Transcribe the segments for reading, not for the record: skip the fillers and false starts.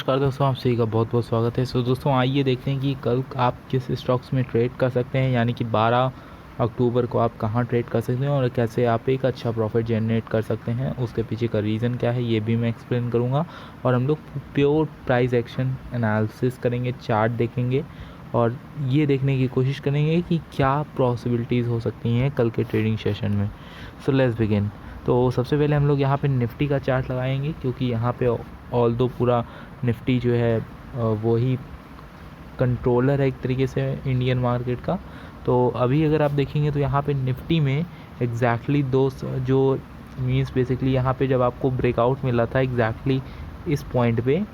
नमस्कार दोस्तों, आप सभी का बहुत बहुत स्वागत है। दोस्तों आइए देखते हैं कि कल आप किस स्टॉक्स में ट्रेड कर सकते हैं, यानी कि 12 अक्टूबर को आप कहां ट्रेड कर सकते हैं और कैसे आप एक अच्छा प्रॉफिट जनरेट कर सकते हैं। उसके पीछे का रीज़न क्या है ये भी मैं एक्सप्लेन करूंगा। और हम लोग प्योर प्राइस एक्शन एनालिसिस करेंगे, चार्ट देखेंगे और ये देखने की कोशिश करेंगे कि क्या पॉसिबिलिटीज़ हो सकती हैं कल के ट्रेडिंग सेशन में। So let's begin. तो सबसे पहले हम लोग यहाँ पे निफ्टी का चार्ट लगाएंगे, क्योंकि यहाँ पे ऑल दो पूरा निफ्टी जो है वही कंट्रोलर है एक तरीके से इंडियन मार्केट का। तो अभी अगर आप देखेंगे तो यहाँ पे निफ्टी में एग्जैक्टली दो जो मीन्स बेसिकली यहाँ पे जब आपको ब्रेकआउट मिला था एग्जैक्टली इस पॉइंट पे।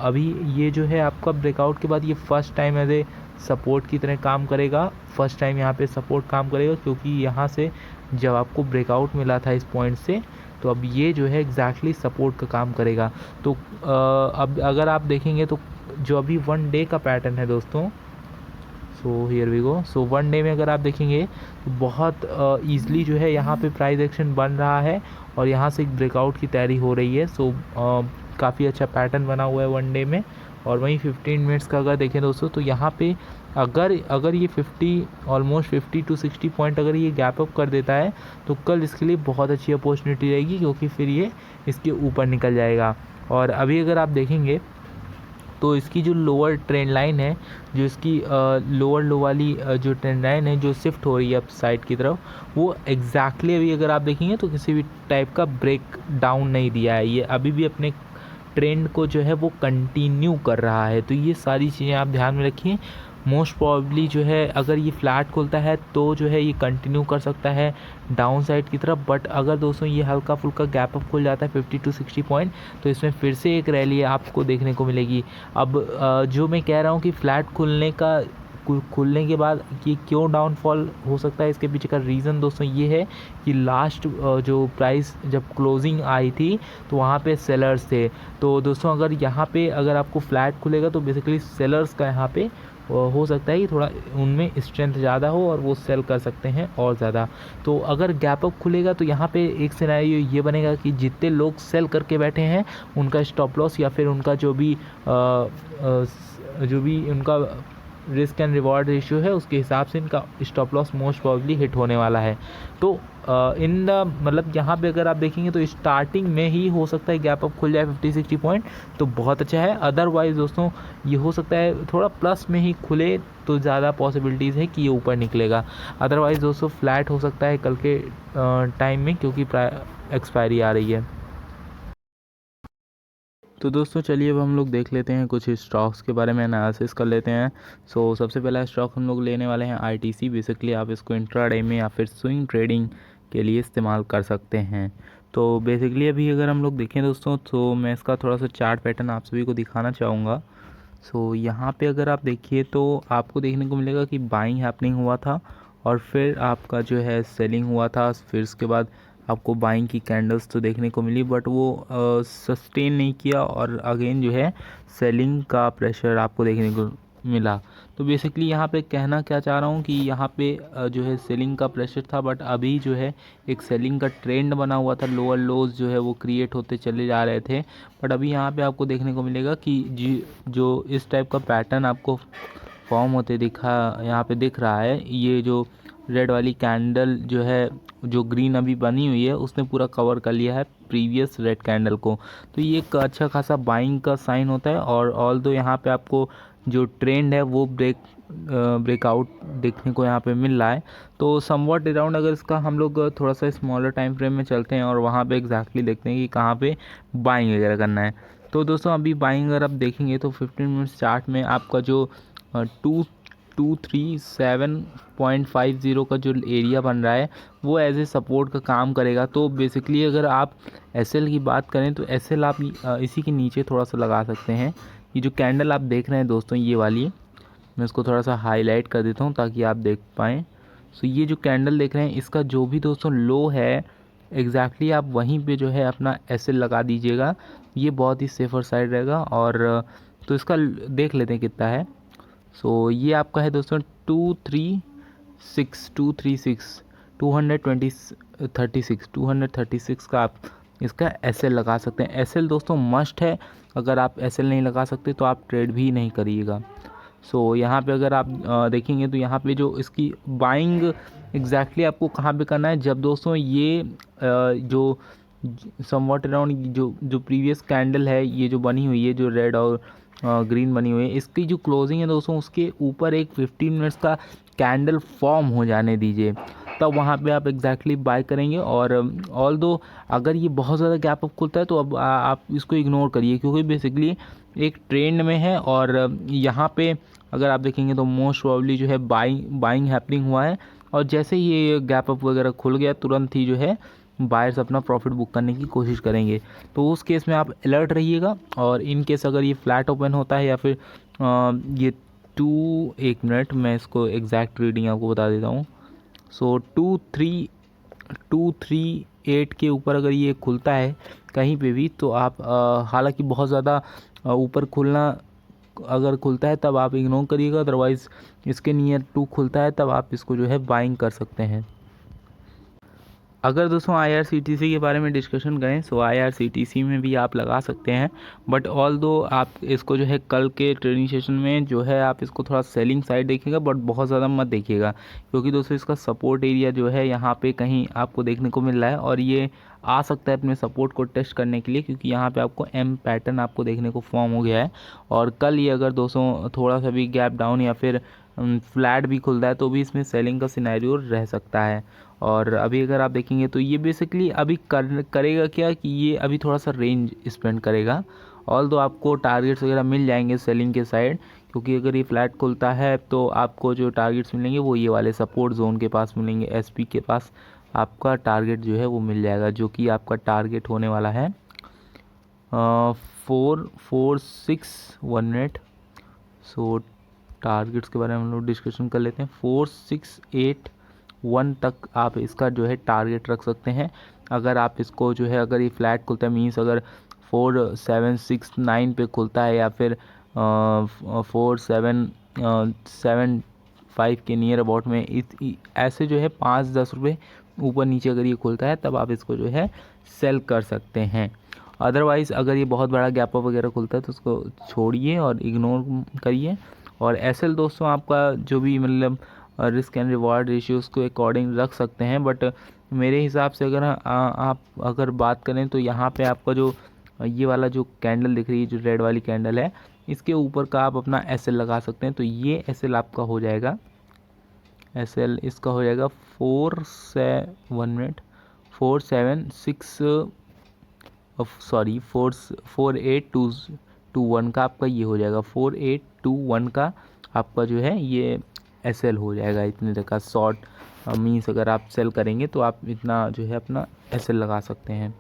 अभी ये जो है आपका ब्रेकआउट के बाद ये first time as a support की तरह काम करेगा। फर्स्ट टाइम यहाँ पे सपोर्ट काम करेगा, क्योंकि यहाँ से जब आपको ब्रेकआउट मिला था इस पॉइंट से, तो अब ये जो है एग्जैक्टली सपोर्ट का काम करेगा। तो अब अगर आप देखेंगे तो जो अभी 1 डे का पैटर्न है दोस्तों, so here we go. 1 day में अगर आप देखेंगे तो बहुत ईजिली जो है यहाँ पे प्राइस एक्शन बन रहा है और यहाँ से एक ब्रेकआउट की तैयारी हो रही है। काफ़ी अच्छा पैटर्न बना हुआ है 1 डे में। और वहीं 15 मिनट्स का अगर देखें दोस्तों, तो यहाँ पे अगर अगर ये 50 ऑलमोस्ट 50 to 60 पॉइंट अगर ये गैप अप कर देता है तो कल इसके लिए बहुत अच्छी अपॉर्चुनिटी रहेगी, क्योंकि फिर ये इसके ऊपर निकल जाएगा। और अभी अगर आप देखेंगे तो इसकी जो लोअर ट्रेंड लाइन है, जो इसकी लोअर लो वाली जो ट्रेंड लाइन है जो शिफ्ट हो रही है अप साइड की तरफ, वो एग्जैक्टली अभी अगर आप देखेंगे तो किसी भी टाइप का ब्रेक डाउन नहीं दिया है। ये अभी भी अपने ट्रेंड को जो है वो कंटिन्यू कर रहा है। तो ये सारी चीज़ें आप ध्यान में रखिए। मोस्ट प्रॉब्ली जो है अगर ये फ्लैट खुलता है तो जो है ये कंटिन्यू कर सकता है डाउन साइड की तरफ। बट अगर दोस्तों ये हल्का फुल्का गैप अप खुल जाता है 50 to 60 पॉइंट, तो इसमें फिर से एक रैली आपको देखने को मिलेगी। अब जो मैं कह रहा हूँ कि फ्लैट खुलने के बाद कि क्यों डाउनफॉल हो सकता है, इसके पीछे का रीज़न दोस्तों ये है कि लास्ट जो प्राइस जब क्लोजिंग आई थी तो वहाँ पे सेलर्स थे। तो दोस्तों अगर यहाँ पे अगर आपको फ्लैट खुलेगा तो बेसिकली सेलर्स का यहाँ पे हो सकता है कि थोड़ा उनमें स्ट्रेंथ ज़्यादा हो और वो सेल कर सकते हैं और ज़्यादा। तो अगर गैप अप खुलेगा तो यहाँ पे एक सिनेरियो ये बनेगा कि जितने लोग सेल करके बैठे हैं उनका स्टॉप लॉस या फिर उनका जो भी उनका रिस्क एंड रिवॉर्ड रेशियो है उसके हिसाब से इनका stop loss most probably hit होने वाला है। तो इन द मतलब यहाँ पे अगर आप देखेंगे तो स्टार्टिंग में ही हो सकता है गैप अप खुल जाए 50-60 पॉइंट, तो बहुत अच्छा है। अदरवाइज़ दोस्तों ये हो सकता है थोड़ा प्लस में ही खुले तो ज़्यादा पॉसिबिलिटीज़ है कि ये ऊपर निकलेगा। अदरवाइज़ दोस्तों फ्लैट हो सकता है कल के टाइम में, क्योंकि एक्सपायरी आ रही है। तो दोस्तों चलिए अब हम लोग देख लेते हैं कुछ स्टॉक्स के बारे में एनालिसिस कर लेते हैं। सबसे पहला स्टॉक हम लोग लेने वाले हैं आईटीसी। बेसिकली आप इसको इंट्राडे में या फिर स्विंग ट्रेडिंग के लिए इस्तेमाल कर सकते हैं। तो बेसिकली अभी अगर हम लोग देखें दोस्तों, तो मैं इसका थोड़ा सा चार्ट पैटर्न आप सभी को दिखाना चाहूँगा। यहाँ पे अगर आप देखिए तो आपको देखने को मिलेगा कि बाइंग हैपनिंग हुआ था और फिर आपका जो है सेलिंग हुआ था। फिर उसके बाद आपको बाइंग की कैंडल्स तो देखने को मिली, बट वो सस्टेन नहीं किया और अगेन जो है सेलिंग का प्रेशर आपको देखने को मिला। तो बेसिकली यहाँ पे कहना क्या चाह रहा हूँ कि यहाँ पे जो है सेलिंग का प्रेशर था, बट अभी जो है एक सेलिंग का ट्रेंड बना हुआ था। लोअर लोज जो है वो क्रिएट होते चले जा रहे थे, बट अभी यहाँ पे आपको देखने को मिलेगा कि जो इस टाइप का पैटर्न आपको फॉर्म होते यहाँ पे दिख रहा है। ये जो रेड वाली कैंडल जो है, जो ग्रीन अभी बनी हुई है, उसने पूरा कवर कर लिया है प्रीवियस रेड कैंडल को। तो ये एक अच्छा खासा बाइंग का साइन होता है। और ऑल दो यहाँ पे आपको जो ट्रेंड है वो ब्रेकआउट देखने को यहाँ पे मिल रहा है। तो समवॉट अराउंड अगर इसका हम लोग थोड़ा सा स्मॉलर टाइम फ्रेम में चलते हैं और वहाँ पे एग्जैक्टली देखते हैं कि कहाँ पे बाइंग वगैरह करना है। तो दोस्तों अभी बाइंग अगर आप देखेंगे तो 15 मिनट्स चार्ट में आपका जो 2237.50 का जो एरिया बन रहा है वो एज ए सपोर्ट का काम करेगा। तो बेसिकली अगर आप एसएल की बात करें तो एसएल आप इसी के नीचे थोड़ा सा लगा सकते हैं। ये जो कैंडल आप देख रहे हैं दोस्तों, ये वाली मैं इसको थोड़ा सा हाईलाइट कर देता हूँ ताकि आप देख पाएँ। ये जो कैंडल देख रहे हैं इसका जो भी दोस्तों लो है एग्जैक्टली आप वहीं पे जो है अपना एसएल लगा दीजिएगा। ये बहुत ही सेफर साइड रहेगा। और तो इसका देख लेते हैं कितना है। ये आपका है दोस्तों 236 236 236 का आप इसका एसएल लगा सकते हैं। एसएल दोस्तों मस्ट है, अगर आप एसएल नहीं लगा सकते तो आप ट्रेड भी नहीं करिएगा। सो यहाँ पे अगर आप देखेंगे तो यहाँ पे जो इसकी बाइंग एग्जैक्टली आपको कहाँ पे करना है, जब दोस्तों ये जो समवॉट अराउंड जो जो प्रीवियस कैंडल है ये जो बनी हुई है, जो रेड और ग्रीन बनी हुई है, इसकी जो क्लोजिंग है दोस्तों उसके ऊपर एक 15 मिनट्स का कैंडल फॉर्म हो जाने दीजिए, तब वहाँ पे आप एग्जैक्टली बाय करेंगे। और ऑल दो अगर ये बहुत ज़्यादा गैप अप खुलता है तो अब आप इसको इग्नोर करिए, क्योंकि बेसिकली एक ट्रेंड में है और यहाँ पे अगर आप देखेंगे तो मोस्ट प्रोबेबली जो है बाइंग हैपनिंग हुआ है, और जैसे ही ये गैप अप वगैरह खुल गया तुरंत ही जो है बायर्स अपना प्रॉफिट बुक करने की कोशिश करेंगे। तो उस केस में आप अलर्ट रहिएगा। और इन केस अगर ये फ्लैट ओपन होता है या फिर ये एक मिनट मैं इसको एग्जैक्ट रीडिंग आपको बता देता हूँ। सो 238 के ऊपर अगर ये खुलता है कहीं पे भी तो आप हालांकि बहुत ज़्यादा ऊपर खुलना अगर खुलता है तब आप इग्नोर करिएगा, अदरवाइज़ इसके नियर 2 खुलता है तब आप इसको जो है बाइंग कर सकते हैं। अगर दोस्तों IRCTC के बारे में डिस्कशन करें तो IRCTC में भी आप लगा सकते हैं, बट ऑल दो आप इसको जो है कल के ट्रेडिंग सेशन में जो है आप इसको थोड़ा सेलिंग साइड देखिएगा, बट बहुत ज़्यादा मत देखिएगा, क्योंकि दोस्तों इसका सपोर्ट एरिया जो है यहाँ पे कहीं आपको देखने को मिल रहा है और ये आ सकता है अपने सपोर्ट को टेस्ट करने के लिए, क्योंकि यहाँ पे आपको M पैटर्न आपको देखने को फॉर्म हो गया है। और कल ये अगर दोस्तों थोड़ा सा भी गैप डाउन या फिर फ्लैट भी खुलता है तो भी इसमें सेलिंग का सिनेरियो रह सकता है। और अभी अगर आप देखेंगे तो ये बेसिकली अभी करेगा क्या कि ये अभी थोड़ा सा रेंज स्पेंड करेगा, ऑल दो आपको टारगेट्स वगैरह मिल जाएंगे सेलिंग के साइड, क्योंकि अगर ये फ्लैट खुलता है तो आपको जो टारगेट्स मिलेंगे वो ये वाले सपोर्ट जोन के पास मिलेंगे, SP के पास आपका टारगेट जो है वो मिल जाएगा, जो कि आपका टारगेट होने वाला है 44618। सो टारगेट्स के बारे में हम लोग डिस्कशन कर लेते हैं। 4681 तक आप इसका जो है टारगेट रख सकते हैं। अगर आप इसको जो है अगर ये फ्लैट खुलता है मीन्स अगर 4769 पे खुलता है या फिर 4775 के नियर अबाउट में ऐसे जो है 5-10 रुपये ऊपर नीचे अगर ये खुलता है तब आप इसको जो है सेल कर सकते हैं। अदरवाइज़ अगर ये बहुत बड़ा गैप अप वगैरह खुलता है तो उसको छोड़िए और इग्नोर करिए। और SL दोस्तों आपका जो भी मतलब रिस्क एंड रिवॉर्ड रेशियो उसको अकॉर्डिंग रख सकते हैं, बट मेरे हिसाब से अगर आप अगर बात करें तो यहाँ पे आपका जो ये वाला जो कैंडल दिख रही है, जो रेड वाली कैंडल है, इसके ऊपर का आप अपना SL लगा सकते हैं। तो ये SL आपका हो जाएगा, SL इसका हो जाएगा 48221 का आपका ये हो जाएगा, 4821 का आपका जो है ये SL हो जाएगा। इतने तक का शॉर्ट मीन्स अगर आप सेल करेंगे तो आप इतना जो है अपना SL लगा सकते हैं।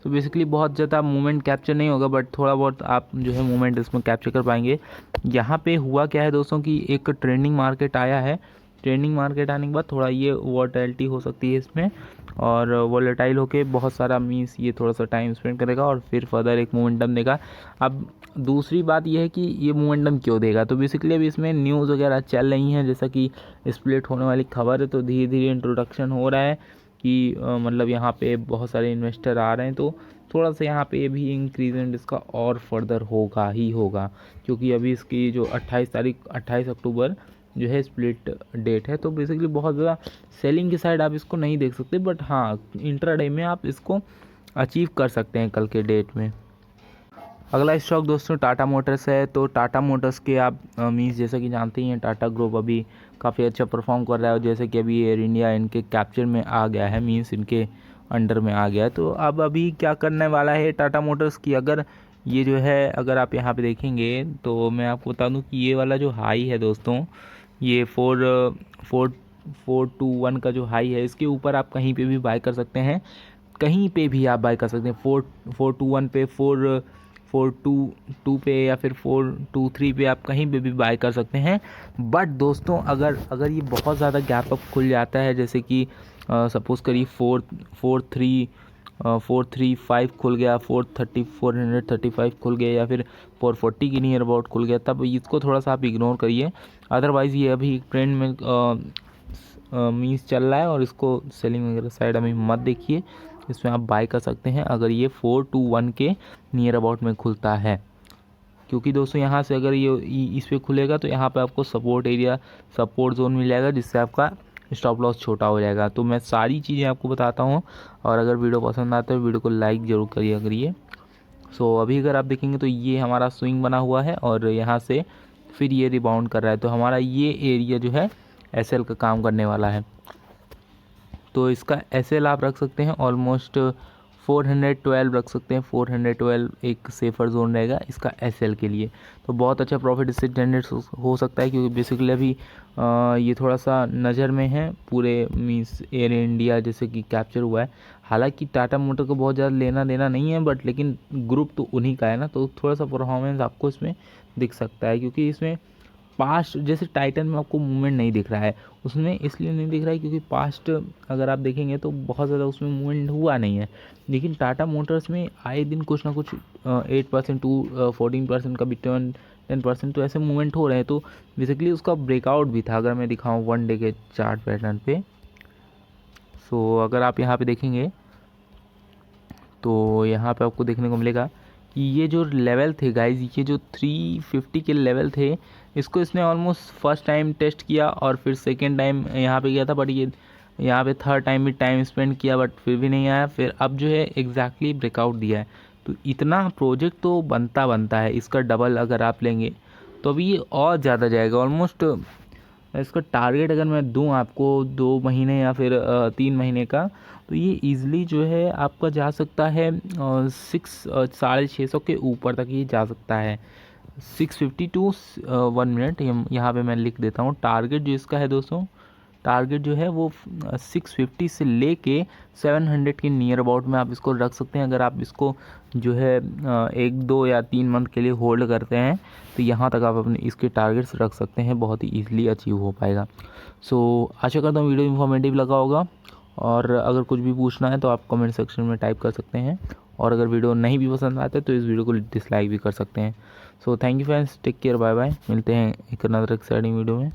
तो बेसिकली बहुत ज़्यादा मूवमेंट कैप्चर नहीं होगा, बट थोड़ा बहुत आप जो है मूवमेंट इसमें कैप्चर कर पाएंगे। यहाँ पे हुआ क्या है दोस्तों कि एक ट्रेंडिंग मार्केट आया है, ट्रेंडिंग मार्केट आने के बाद थोड़ा ये वॉलेटिलिटी हो सकती है इसमें, और वॉलेटाइल होके बहुत सारा मीन्स ये थोड़ा सा टाइम स्पेंड करेगा और फिर फर्दर एक मोमेंटम देगा। अब दूसरी बात यह है कि ये मोमेंटम क्यों देगा, तो बेसिकली अभी इसमें न्यूज़ वगैरह चल रही हैं, जैसा कि स्प्लिट होने वाली खबर है, तो धीरे धीरे इंट्रोडक्शन हो रहा है कि मतलब यहाँ पे बहुत सारे इन्वेस्टर आ रहे हैं, तो थोड़ा सा यहाँ पे भी इंक्रीजमेंट इसका और फर्दर होगा ही होगा, क्योंकि अभी इसकी जो 28 अक्टूबर जो है स्प्लिट डेट है। तो बेसिकली बहुत ज़्यादा सेलिंग की साइड आप इसको नहीं देख सकते, बट हाँ इंट्राडे में आप इसको अचीव कर सकते हैं कल के डेट में। अगला स्टॉक दोस्तों टाटा मोटर्स है। तो टाटा मोटर्स के आप मीन्स जैसा कि जानते ही हैं टाटा ग्रुप अभी काफ़ी अच्छा परफॉर्म कर रहा है, और जैसे कि अभी एयर इंडिया इनके कैप्चर में आ गया है, मीन्स इनके अंडर में आ गया है। तो अब अभी क्या करने वाला है टाटा मोटर्स की, अगर ये जो है अगर आप यहाँ पे देखेंगे तो मैं आपको बता दूँ कि ये वाला जो हाई है दोस्तों, ये 421 का जो हाई है, इसके ऊपर आप कहीं पे भी बाय कर सकते हैं, कहीं पे भी आप बाय कर सकते हैं। 421 पे, 422 पे या फिर 423 पे आप कहीं पे भी बाय कर सकते हैं। बट दोस्तों अगर ये बहुत ज़्यादा गैप अप खुल जाता है, जैसे कि सपोज़ करिए 435 खुल गया, 435 खुल गया, या फिर 440 की नियर अबाउट खुल गया, तब इसको थोड़ा सा आप इग्नोर करिए। अदरवाइज़ ये अभी ट्रेंड में मीन्स चल रहा है और इसको सेलिंग वगैरह साइड अभी मत देखिए, इसमें आप बाय कर सकते हैं अगर ये 4 to 1 के नियर अबाउट में खुलता है। क्योंकि दोस्तों यहाँ से अगर ये इस पर खुलेगा तो यहाँ पे आपको सपोर्ट जोन मिल जाएगा, जिससे आपका स्टॉप लॉस छोटा हो जाएगा। तो मैं सारी चीज़ें आपको बताता हूँ, और अगर वीडियो पसंद आता है वीडियो को लाइक ज़रूर करिए। सो अभी अगर आप देखेंगे तो ये हमारा स्विंग बना हुआ है और यहाँ से फिर ये रिबाउंड कर रहा है, तो हमारा ये एरिया जो है एसएल का काम करने वाला है। तो इसका एसएल आप रख सकते हैं ऑलमोस्ट 412 रख सकते हैं। 412 एक सेफर जोन रहेगा इसका एसएल के लिए। तो बहुत अच्छा प्रॉफिट इससे जनरेट हो सकता है, क्योंकि बेसिकली अभी ये थोड़ा सा नज़र में है पूरे मीन्स एयर इंडिया जैसे कि कैप्चर हुआ है। हालांकि टाटा मोटर को बहुत ज़्यादा लेना देना नहीं है, बट लेकिन ग्रुप तो उन्हीं का है ना, तो थोड़ा सा परफॉर्मेंस आपको इसमें दिख सकता है। क्योंकि इसमें पास्ट जैसे टाइटन में आपको मूवमेंट नहीं दिख रहा है, उसमें इसलिए नहीं दिख रहा है क्योंकि पास्ट अगर आप देखेंगे तो बहुत ज़्यादा उसमें मूवमेंट हुआ नहीं है। लेकिन टाटा मोटर्स में आए दिन कुछ ना कुछ 8% टू 14% का भी 10% तो ऐसे मूवमेंट हो रहे हैं। तो बेसिकली उसका ब्रेकआउट भी था, अगर मैं दिखाऊँ 1 डे के चार्ट पैटर्न पे। सो अगर आप यहाँ पे देखेंगे तो यहाँ पे आपको देखने को मिलेगा कि ये जो लेवल थे गाइज, ये जो 350 के लेवल थे, इसको इसने ऑलमोस्ट फर्स्ट टाइम टेस्ट किया और फिर सेकेंड टाइम यहाँ पे गया था, बट ये यहाँ पे थर्ड टाइम भी टाइम स्पेंड किया बट फिर भी नहीं आया। फिर अब जो है एग्जैक्टली ब्रेकआउट दिया है। तो इतना प्रोजेक्ट तो बनता है, इसका डबल अगर आप लेंगे तो अभी ये और ज़्यादा जाएगा। ऑलमोस्ट इसका टारगेट अगर मैं दूं आपको 2 महीने या फिर 3 महीने का, तो ये ईज़िली जो है आपका जा सकता है 650 के ऊपर तक ये जा सकता है। 650 टू 1 मिनट यहाँ पे मैं लिख देता हूँ। टारगेट जो इसका है दोस्तों, टारगेट जो है वो 650 से लेके 700 के नियर अबाउट में आप इसको रख सकते हैं। अगर आप इसको जो है 1, 2 या 3 मंथ के लिए होल्ड करते हैं तो यहाँ तक आप अपने इसके टारगेट्स रख सकते हैं, बहुत ही ईजिली अचीव हो पाएगा। सो आशा करता हूँ वीडियो इन्फॉर्मेटिव लगा होगा, और अगर कुछ भी पूछना है तो आप कमेंट सेक्शन में टाइप कर सकते हैं, और अगर वीडियो नहीं भी पसंद आता है तो इस वीडियो को डिसलाइक भी कर सकते हैं। So thank you friends, take care, bye bye. मिलते हैं एक अनदर एक्साइटिंग वीडियो में।